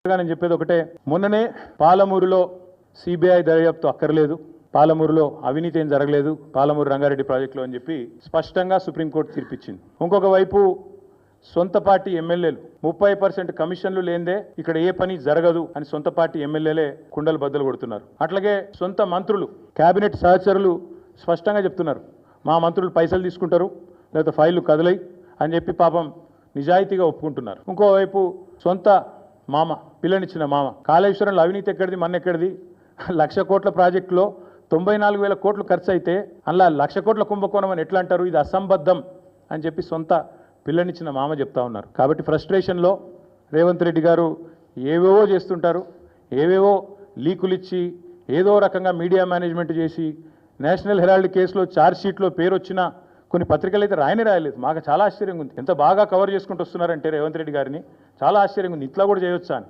నేను చెప్పేది ఒకటే, మొన్ననే పాలమూరులో సిబిఐ దర్యాప్తు అక్కర్లేదు, పాలమూరులో అవినీతి ఏం జరగలేదు పాలమూరు రంగారెడ్డి ప్రాజెక్టులో అని చెప్పి స్పష్టంగా సుప్రీంకోర్టు తీర్పిచ్చింది. ఇంకొక వైపు సొంత పార్టీ ఎమ్మెల్యేలు 30% కమిషన్లు లేందే ఇక్కడ ఏ పని జరగదు అని సొంత పార్టీ ఎమ్మెల్యేలే కుండలు బద్దలు కొడుతున్నారు. అట్లాగే సొంత మంత్రులు, కేబినెట్ సహచరులు స్పష్టంగా చెప్తున్నారు, మా మంత్రులు పైసలు తీసుకుంటారు లేదా ఫైళ్లు కదలై అని చెప్పి పాపం నిజాయితీగా ఒప్పుకుంటున్నారు. ఇంకోవైపు సొంత మామ, పిల్లనిచ్చిన మామ, కాళేశ్వరంలో అవినీతి ఎక్కడిది, మన్నెక్కడిది? 1,00,000 కోట్ల ప్రాజెక్టులో 94,000 కోట్లు ఖర్చు అయితే అలా 1,00,000 కోట్ల కుంభకోణం అని ఎట్లా అంటారు? ఇది అసంబద్ధం అని చెప్పి సొంత పిల్లనిచ్చిన మామ చెప్తా ఉన్నారు. కాబట్టి ఫ్రస్ట్రేషన్లో రేవంత్ రెడ్డి గారు ఏవేవో చేస్తుంటారు, ఏవేవో లీకులు ఇచ్చి ఏదో రకంగా మీడియా మేనేజ్మెంట్ చేసి నేషనల్ హెరాల్డ్ కేసులో ఛార్జ్ షీట్లో పేరు వచ్చిన కొన్ని పత్రికలు అయితే రాయలేదు. మాకు చాలా ఆశ్చర్యంగా ఉంది, ఎంత బాగా కవర్ చేసుకుంటూ వస్తున్నారంటే రేవంత్ రెడ్డి గారిని చాలా ఆశ్చర్యంగా ఉంది, ఇట్లా కూడా చేయొచ్చా అని.